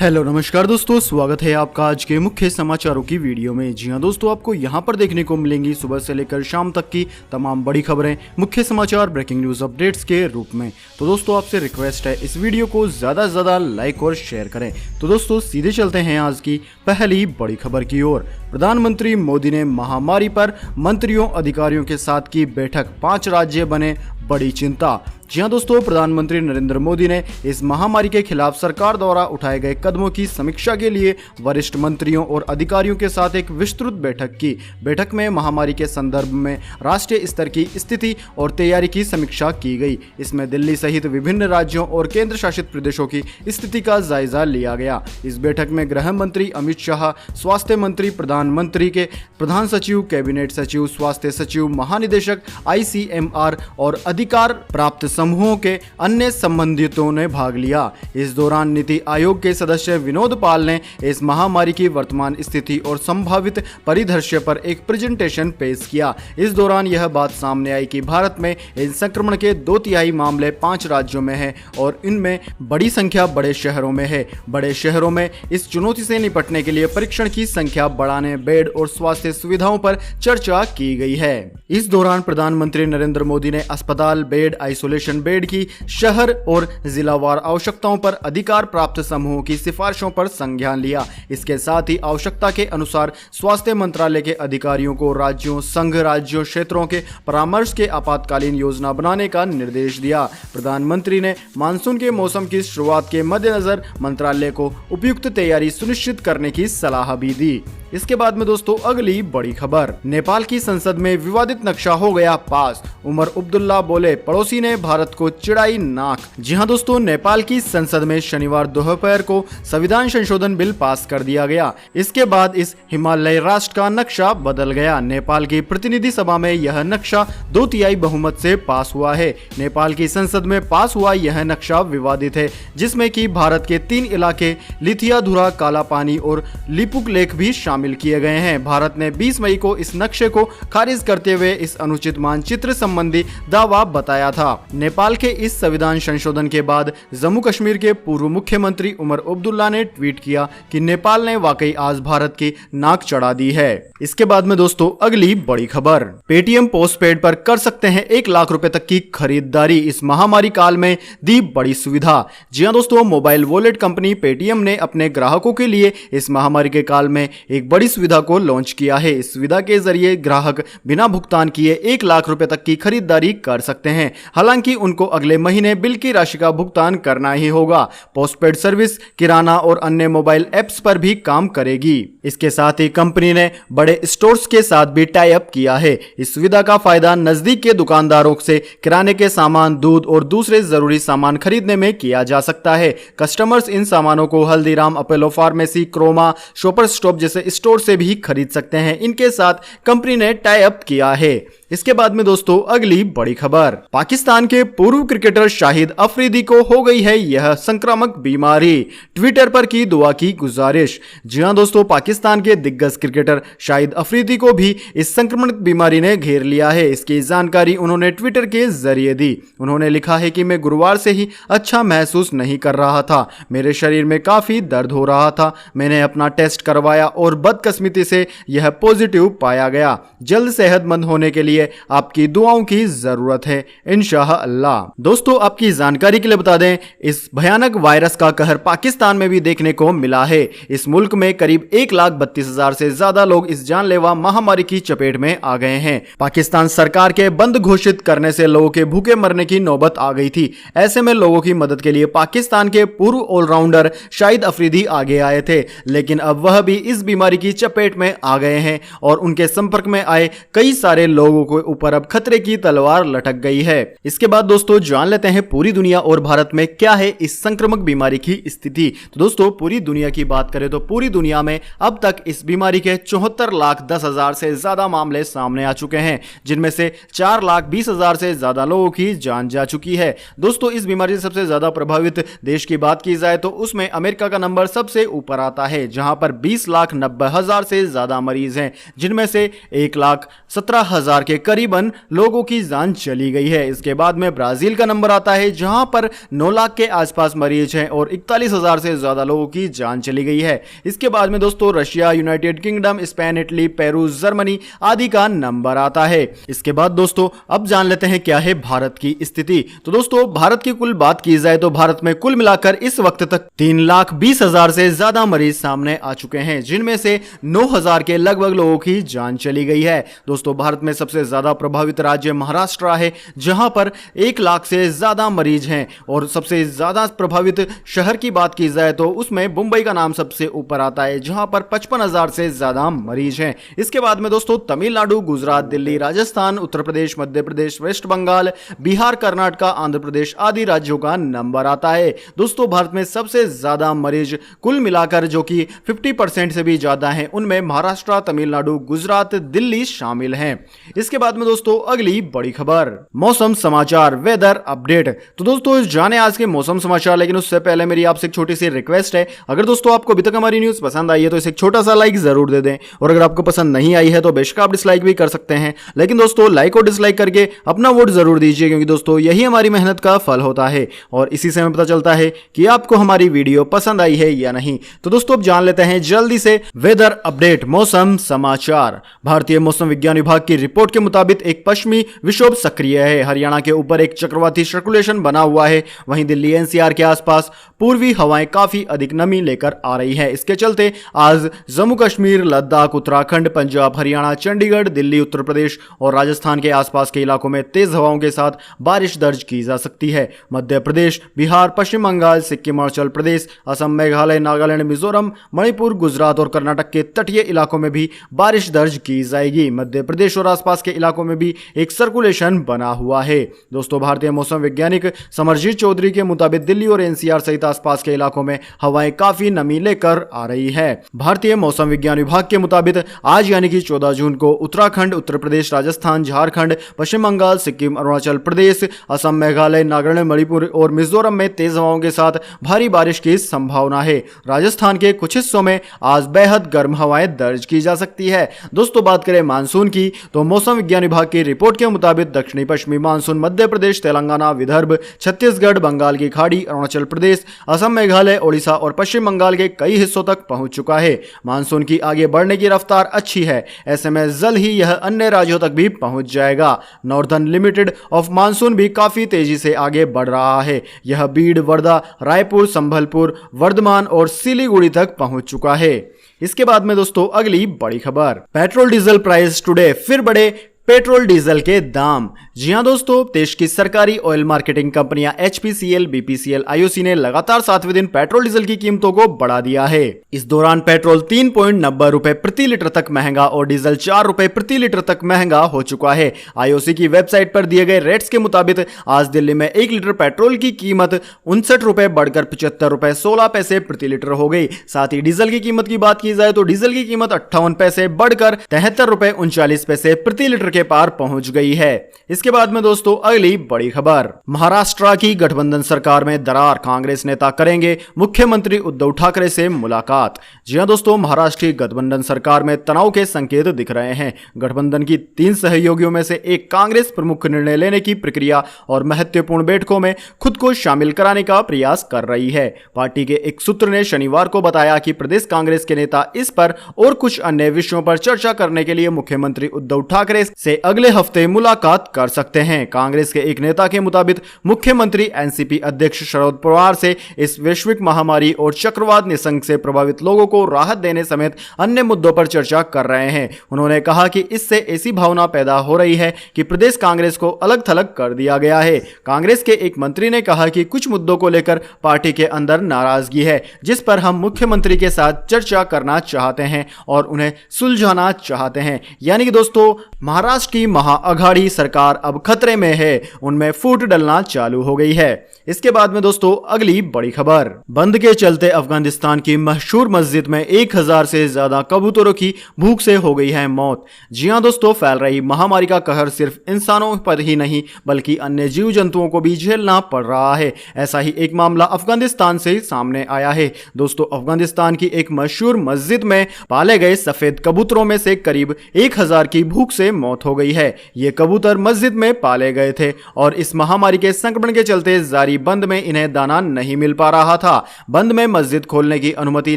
Hello नमस्कार दोस्तों, स्वागत है आपका आज के मुख्य समाचारों की वीडियो में। जी हां दोस्तों, आपको यहां पर देखने को मिलेंगी सुबह से लेकर शाम तक की तमाम बड़ी खबरें, मुख्य समाचार, ब्रेकिंग न्यूज अपडेट्स के रूप में। तो दोस्तों आपसे रिक्वेस्ट है इस वीडियो को ज़्यादा से ज़्यादा लाइक और शेयर करें। तो दोस्तों सीधे चलते हैं आज की पहली बड़ी खबर की ओर। प्रधानमंत्री मोदी ने महामारी पर मंत्रियों अधिकारियों के साथ की बैठक, 5 राज्य बने बड़ी चिंता। जी हां दोस्तों, प्रधानमंत्री नरेंद्र मोदी ने इस महामारी के खिलाफ सरकार द्वारा उठाए गए कदमों की समीक्षा के लिए वरिष्ठ मंत्रियों और अधिकारियों के साथ एक विस्तृत बैठक की। बैठक में महामारी के संदर्भ में राष्ट्रीय स्तर की स्थिति और तैयारी की समीक्षा की गई। इसमें दिल्ली सहित विभिन्न राज्यों और केंद्र शासित प्रदेशों की स्थिति का जायजा लिया गया। इस बैठक में गृह मंत्री अमित शाह, स्वास्थ्य मंत्री, प्रधानमंत्री के प्रधान सचिव, कैबिनेट सचिव, स्वास्थ्य सचिव, महानिदेशक ICMR और अधिकार प्राप्त समूहों के अन्य संबंधितों ने भाग लिया। इस दौरान नीति आयोग के सदस्य विनोद पाल ने इस महामारी की वर्तमान स्थिति और संभावित परिदृश्य पर एक प्रेजेंटेशन पेश किया। इस दौरान यह बात सामने आई कि भारत में इस संक्रमण के 2/3 मामले 5 राज्यों में हैं और इनमें बड़ी संख्या बड़े शहरों में है। बड़े शहरों में इस चुनौती से निपटने के लिए परीक्षण की संख्या बढ़ाने, बेड और स्वास्थ्य सुविधाओं पर चर्चा की गई है। इस दौरान प्रधानमंत्री नरेंद्र मोदी ने अस्पताल बेड, आइसोलेशन बेड की शहर और जिलावार आवश्यकताओं पर अधिकार प्राप्त समूहों की सिफारिशों पर संज्ञान लिया। इसके साथ ही आवश्यकता के अनुसार स्वास्थ्य मंत्रालय के अधिकारियों को राज्यों, संघ राज्यों, क्षेत्रों के परामर्श के आपातकालीन योजना बनाने का निर्देश दिया। प्रधानमंत्री ने मानसून के मौसम की शुरुआत के मद्देनजर मंत्रालय को उपयुक्त तैयारी सुनिश्चित करने की सलाह भी दी। इसके बाद में दोस्तों अगली बड़ी खबर, नेपाल की संसद में विवादित नक्शा हो गया पास। उमर अब्दुल्ला बोले, पड़ोसी ने भारत को चिढ़ाई नाक। जी हां दोस्तों, नेपाल की संसद में शनिवार दोपहर को संविधान संशोधन बिल पास कर दिया गया। इसके बाद इस हिमालय राष्ट्र का नक्शा बदल गया। नेपाल की प्रतिनिधि सभा में यह नक्शा 2/3 बहुमत से पास हुआ है। नेपाल की संसद में पास हुआ यह नक्शा विवादित है, जिसमें कि भारत के 3 इलाके लिथियाधुरा, काला पानी और लिपुक लेक भी शामिल किए गए हैं। भारत ने 20 मई को इस नक्शे को खारिज करते हुए इस अनुचित मानचित्र संबंधी दावा बताया था। नेपाल के इस संविधान संशोधन के बाद जम्मू कश्मीर के पूर्व मुख्यमंत्री उमर अब्दुल्ला ने ट्वीट किया कि नेपाल ने वाकई आज भारत की नाक चढ़ा दी है। इसके बाद में दोस्तों अगली बड़ी खबर, पेटीएम पोस्टपेड पर कर सकते हैं 1 लाख रुपए तक की खरीदारी, इस महामारी काल में दी बड़ी सुविधा। जी हां दोस्तों, मोबाइल वॉलेट कंपनी पेटीएम ने अपने ग्राहकों के लिए इस महामारी के काल में एक बड़ी सुविधा को लॉन्च किया है। इस सुविधा के जरिए ग्राहक बिना भुगतान किए 1 लाख रुपए तक की खरीदारी कर सकते हैं। हालांकि उनको अगले महीने बिल की राशि का भुगतान करना ही होगा। पोस्टपेड सर्विस किराना और अन्य मोबाइल ऐप्स पर भी काम करेगी। इसके साथ ही कंपनी ने बड़े स्टोर्स के साथ भी टाई अप किया है। इस सुविधा का फायदा नजदीक के दुकानदारों से किराने के सामान, दूध और दूसरे जरूरी सामान खरीदने में किया जा सकता है। कस्टमर्स इन सामानों को Haldiram, Apollo pharmacy, Croma, shopper stop जैसे स्टोर से भी खरीद सकते हैं। इनके साथ कंपनी ने टाई अप किया है। इसके बाद में दोस्तों अगली बड़ी खबर, पाकिस्तान के पूर्व क्रिकेटर शाहिद अफरीदी को हो गई है यह संक्रामक बीमारी, ट्विटर पर की दुआ की गुजारिश। जी हां दोस्तों, पाकिस्तान के दिग्गज क्रिकेटर शाहिद अफरीदी को भी इस संक्रमण बीमारी ने घेर लिया है। इसकी जानकारी उन्होंने ट्विटर के जरिए दी। उन्होंने लिखा है कि मैं गुरुवार से ही अच्छा महसूस नहीं कर रहा था, मेरे शरीर में काफी दर्द हो रहा था। मैंने अपना टेस्ट करवाया और बदकिस्मती से यह पॉजिटिव पाया गया। जल्द सेहतमंद होने के लिए आपकी दुआओं की जरूरत है, इंशाअल्लाह। दोस्तों आपकी जानकारी के लिए बता दें, इस भयानक वायरस का कहर पाकिस्तान में भी देखने को मिला है। इस मुल्क में करीब 1,32,000 से ज्यादा लोग इस जानलेवा महामारी की चपेट में आ गए हैं। पाकिस्तान सरकार के बंद घोषित करने से लोगों के भूखे मरने की नौबत आ गई थी। ऐसे में लोगों की मदद के लिए पाकिस्तान के पूर्व ऑलराउंडर शाहिद अफरीदी आगे आए थे, लेकिन अब वह भी इस बीमारी की चपेट में आ गए हैं और उनके संपर्क में आए कई सारे लोगों के ऊपर अब खतरे की तलवार लटक गई है। इसके बाद दोस्तों जान लेते हैं पूरी दुनिया और भारत में क्या है इस संक्रामक बीमारी की स्थिति। तो दोस्तों पूरी दुनिया की बात करें तो पूरी दुनिया में अब तक इस बीमारी के 74,10,000 से ज्यादा मामले सामने आ चुके हैं, जिनमें से 4,20,000 से ज्यादा लोगों की जान जा चुकी है। दोस्तों इस बीमारी से सबसे ज्यादा प्रभावित देश की बात की जाए तो उसमें अमेरिका का नंबर सबसे ऊपर आता है, जहां पर 20,90,000 से ज्यादा मरीज हैं, जिनमें से 1,17,000 के के करीबन लोगों की जान चली गई है। इसके बाद में ब्राजील का नंबर आता है जहां पर 9 लाख के आसपास मरीज हैं और 41,000 से ज्यादा लोगों की जान चली गई है। इसके बाद में दोस्तों Russia, United kingdom, Spain, Italy, Peru, Germany आदि का नंबर आता है। इसके बाद दोस्तों अब जान लेते हैं क्या है भारत की स्थिति। तो दोस्तों भारत की कुल बात की जाए तो भारत में कुल मिलाकर इस वक्त तक 3,20,000 से ज्यादा मरीज सामने आ चुके हैं, जिनमें से 9,000 के लगभग लोगों की जान चली गई है। दोस्तों भारत में सबसे ज्यादा प्रभावित राज्य महाराष्ट्र है जहां पर 1 लाख से ज्यादा मरीज हैं और सबसे ज्यादा प्रभावित शहर की बात की जाए तो उसमें मुंबई का नाम सबसे ऊपर आता है जहां पर 55,000 से ज्यादा मरीज हैं। इसके बाद में दोस्तों तमिलनाडु, गुजरात, दिल्ली, राजस्थान, उत्तर प्रदेश, मध्य प्रदेश, वेस्ट बंगाल, बिहार, कर्नाटक, आंध्र प्रदेश आदि राज्यों का नंबर आता है। दोस्तों भारत में सबसे ज्यादा मरीज कुल मिलाकर जो कि 50% से भी ज्यादा हैं, उनमें महाराष्ट्र, तमिलनाडु, गुजरात, दिल्ली शामिल हैं। इसके बाद में दोस्तों अगली बड़ी खबर, मौसम समाचार, वेदर अपडेट। तो दोस्तों जाने आज के मौसम समाचार, लेकिन उससे पहले मेरी आपसे एक छोटी सी रिक्वेस्ट है, अगर दोस्तों आपको अभी तक हमारी न्यूज पसंद आई है तो इसे एक छोटा सा लाइक जरूर दे दें और अगर आपको पसंद नहीं आई है तो बेशक आप डिसलाइक भी कर सकते हैं, लेकिन दोस्तों लाइक और डिसलाइक करके अपना वोट जरूर दीजिए क्योंकि दोस्तों यही हमारी मेहनत का फल होता है और इसी से हमें पता चलता है कि आपको हमारी वीडियो पसंद आई है या नहीं। तो दोस्तों अब जान लेते हैं जल्दी से वेदर अपडेट, मौसम समाचार। भारतीय मौसम विज्ञान विभाग की रिपोर्ट के मुताबिक एक पश्चिमी विक्षोभ सक्रिय है। हरियाणा के ऊपर एक चक्रवाती सर्कुलेशन बना हुआ है। वहीं दिल्ली एनसीआर के आसपास पूर्वी हवाएं काफी अधिक नमी लेकर आ रही है। इसके चलते आज जम्मू कश्मीर, लद्दाख, उत्तराखंड, पंजाब, हरियाणा, चंडीगढ़, दिल्ली, उत्तर प्रदेश और राजस्थान के आसपास के इलाकों में तेज हवाओं के साथ बारिश दर्ज की जा सकती है। मध्य प्रदेश, बिहार, पश्चिम बंगाल, सिक्किम, अरुणाचल प्रदेश, असम, मेघालय, नागालैंड, मिजोरम, मणिपुर, गुजरात और कर्नाटक के तटीय इलाकों में भी बारिश दर्ज की जाएगी। मध्य प्रदेश और आसपास के इलाकों में भी एक सर्कुलेशन बना हुआ है। दोस्तों भारतीय मौसम वैज्ञानिक समरजीत चौधरी के मुताबिक दिल्ली और एनसीआर सहित आसपास के इलाकों में हवाएं काफी नमी लेकर आ रही है। भारतीय मौसम विज्ञान विभाग के मुताबिक आज यानी कि 14 जून को उत्तराखंड, उत्तर प्रदेश, राजस्थान, झारखंड, पश्चिम बंगाल, सिक्किम, अरुणाचल प्रदेश, असम, मेघालय, नागालैंड, मणिपुर और मिजोरम में तेज हवाओं के साथ भारी बारिश की संभावना है। राजस्थान के कुछ हिस्सों में आज बेहद गर्म हवाएं दर्ज की जा सकती है। दोस्तों बात करें मानसून की तो मौसम विज्ञान विभाग की रिपोर्ट के मुताबिक दक्षिणी पश्चिमी मानसून मध्य प्रदेश, तेलंगाना, विदर्भ, छत्तीसगढ़, बंगाल की खाड़ी, अरुणाचल प्रदेश, असम, मेघालय, ओडिशा और पश्चिम बंगाल के कई हिस्सों तक पहुंच चुका है। मानसून की आगे बढ़ने की रफ्तार अच्छी है। ऐसे में जल्द ही यह अन्य राज्यों तक भी पहुंच जाएगा। नॉर्दर्न लिमिटेड ऑफ मानसून भी काफी तेजी से आगे बढ़ रहा है। यह बीड, वर्धा, रायपुर, संभलपुर, वर्धमान और सिलीगुड़ी तक पहुंच चुका है। इसके बाद में दोस्तों अगली बड़ी खबर, पेट्रोल डीजल प्राइस टुडे, फिर बढ़े पेट्रोल डीजल के दाम। जी हां दोस्तों, देश की सरकारी ऑयल मार्केटिंग कंपनियां एचपीसीएल, बीपीसीएल, आईओसी ने लगातार 7वें दिन पेट्रोल डीजल की कीमतों को बढ़ा दिया है। इस दौरान पेट्रोल 3.90 रुपए प्रति लीटर तक महंगा और डीजल 4 रुपए प्रति लीटर तक महंगा हो चुका है। आईओसी की वेबसाइट पर दिए गए रेट्स के मुताबिक आज दिल्ली में 1 लीटर पेट्रोल की कीमत 59 रुपए बढ़कर 75 रुपए 16 पैसे प्रति लीटर हो गई। साथ ही डीजल की कीमत की बात की जाए तो डीजल की कीमत 58 पैसे बढ़कर 73 रुपए 39 पैसे प्रति लीटर के पार पहुंच गई है। इसके बाद में दोस्तों अगली बड़ी खबर, महाराष्ट्र की गठबंधन सरकार में दरार, कांग्रेस नेता करेंगे मुख्यमंत्री उद्धव ठाकरे से मुलाकात। जी हां दोस्तों, महाराष्ट्र की गठबंधन सरकार में तनाव के संकेत दिख रहे हैं। गठबंधन की 3 सहयोगियों में से एक कांग्रेस प्रमुख निर्णय लेने की प्रक्रिया और महत्वपूर्ण बैठकों में खुद को शामिल कराने का प्रयास कर रही है। पार्टी के एक सूत्र ने शनिवार को बताया कि प्रदेश कांग्रेस के नेता इस पर और कुछ अन्य विषयों पर चर्चा करने के लिए मुख्यमंत्री उद्धव ठाकरे से अगले हफ्ते मुलाकात कर सकते हैं। कांग्रेस के एक नेता के मुताबिक मुख्यमंत्री एनसीपी अध्यक्ष शरद पवार से इस वैश्विक महामारी और चक्रवात निसंग से प्रभावित लोगों को राहत देने समेत अन्य मुद्दों पर चर्चा कर रहे हैं। उन्होंने कहा कि इससे ऐसी भावना पैदा हो रही है कि प्रदेश कांग्रेस को अलग थलग कर दिया गया है। कांग्रेस के एक मंत्री ने कहा कि कुछ मुद्दों को लेकर पार्टी के अंदर नाराजगी है, जिस पर हम मुख्यमंत्री के साथ चर्चा करना चाहते हैं और उन्हें सुलझाना चाहते हैं। यानी कि दोस्तों, महाराष्ट्र की महाअघाड़ी सरकार अब खतरे में है, उनमें फूट डलना चालू हो गई है। इसके बाद में दोस्तों अगली बड़ी खबर, बंद के चलते अफगानिस्तान की मशहूर मस्जिद में 1000 से ज्यादा कबूतरों की भूख से हो गई है मौत। जी हां दोस्तों, फैल रही महामारी का कहर सिर्फ इंसानों पर ही नहीं बल्कि अन्य जीव जंतुओं को भी झेलना पड़ रहा है। ऐसा ही एक मामला अफगानिस्तान से सामने आया है। दोस्तों, अफगानिस्तान की एक मशहूर मस्जिद में पाले गए सफेद कबूतरों में से करीब 1000 की भूख से मौत हो गई है। ये कबूतर मस्जिद में पाले गए थे और इस महामारी के संक्रमण के चलते जारी बंद में इन्हें दाना नहीं मिल पा रहा था। बंद में मस्जिद खोलने की अनुमति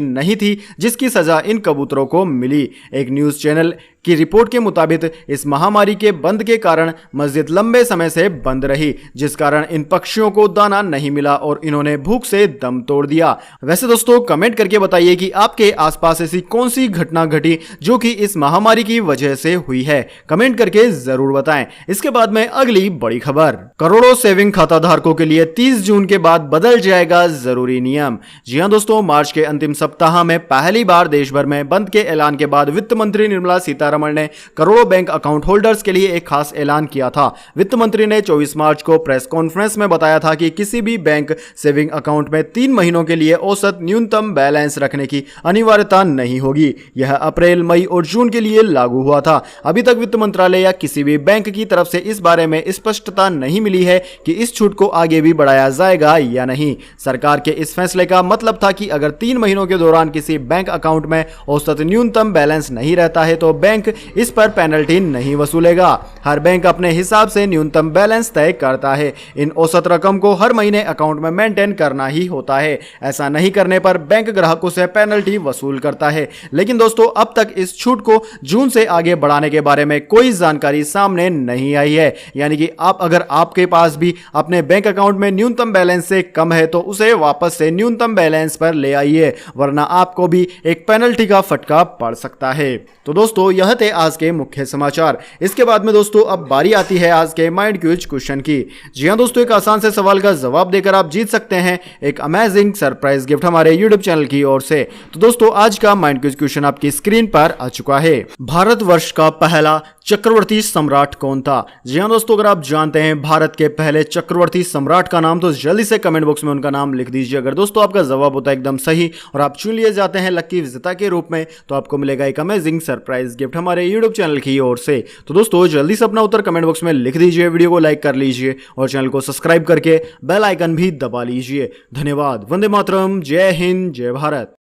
नहीं थी, जिसकी सजा इन कबूतरों को मिली। एक न्यूज चैनल की रिपोर्ट के मुताबिक इस महामारी के बंद के कारण मस्जिद लंबे समय से बंद रही, जिस कारण इन पक्षियों को दाना नहीं मिला और इन्होंने भूख से दम तोड़ दिया। वैसे दोस्तों, कमेंट करके बताइए कि आपके आसपास ऐसी कौन सी घटना घटी जो कि इस महामारी की वजह से हुई है। कमेंट करके जरूर बताएं। इसके बाद में अगली बड़ी खबर, करोड़ों सेविंग खाता धारकों के लिए 30 जून के बाद बदल जाएगा जरूरी नियम। जी हां दोस्तों, मार्च के अंतिम सप्ताह में पहली बार देश भर में बंद के ऐलान के बाद वित्त मंत्री निर्मला सीतारमण ने करोड़ों बैंक अकाउंट होल्डर्स के लिए एक खास ऐलान किया था। वित्त मंत्री ने 24 मार्च को प्रेस कॉन्फ्रेंस में बताया था कि किसी भी बैंक सेविंग अकाउंट में 3 महीनों के लिए औसत न्यूनतम बैलेंस रखने की अनिवार्यता नहीं होगी। यह अप्रैल, मई और जून के लिए लागू हुआ था। अभी तक वित्त मंत्रालय या किसी भी बैंक की तरफ से इस बारे में स्पष्टता नहीं मिली है कि इस छूट को आगे भी बढ़ाया जाएगा या नहीं। सरकार के इस फैसले का मतलब था कि अगर 3 महीनों के दौरान किसी बैंक अकाउंट में औसत न्यूनतम बैलेंस नहीं रहता है तो बैंक इस पर पेनल्टी नहीं वसूलेगा। हर बैंक अपने हिसाब से न्यूनतम बैलेंस तय करता है। इन औसत रकम को हर महीने अकाउंट में मेंटेन करना ही होता है। ऐसा नहीं करने पर बैंक ग्राहकों से पेनल्टी वसूल करता है। लेकिन दोस्तों, अब तक इस छूट को जून से आगे बढ़ाने के बारे में कोई जानकारी सामने नहीं आई है। यानी कि अगर आपके पास भी अपने बैंक अकाउंट में न्यूनतम बैलेंस से कम है तो उसे वापस से न्यूनतम बैलेंस पर ले आइए, वरना आपको भी एक पेनल्टी का फटका पड़ सकता है। तो दोस्तों, यह थे आज के मुख्य समाचार। इसके बाद में दोस्तों अब बारी आती है आज के माइंड क्विज क्वेश्चन की। जी हां दोस्तों, एक आसान से सवाल का जवाब देकर आप जीत सकते हैं एक अमेजिंग सरप्राइज गिफ्ट हमारे यूट्यूब चैनल की ओर से। तो दोस्तों, आज का माइंड क्विज क्वेश्चन आपकी स्क्रीन पर आ चुका है। भारतवर्ष का पहला चक्रवर्ती सम्राट कौन था? जी हां दोस्तों, अगर आप जानते हैं भारत के पहले चक्रवर्ती सम्राट का नाम तो जल्दी से कमेंट बॉक्स में उनका नाम लिख दीजिए। अगर दोस्तों आपका जवाब होता है एकदम सही और आप चुन लिए जाते हैं लकी विजेता के रूप में, तो आपको मिलेगा एक अमेजिंग सरप्राइज गिफ्ट हमारे यूट्यूब चैनल की ओर से। तो दोस्तों, जल्दी से अपना उत्तर कमेंट बॉक्स में लिख दीजिए, वीडियो को लाइक कर लीजिए और चैनल को सब्सक्राइब करके बेल आइकन भी दबा लीजिए। धन्यवाद। वंदे मातरम। जय हिंद, जय भारत।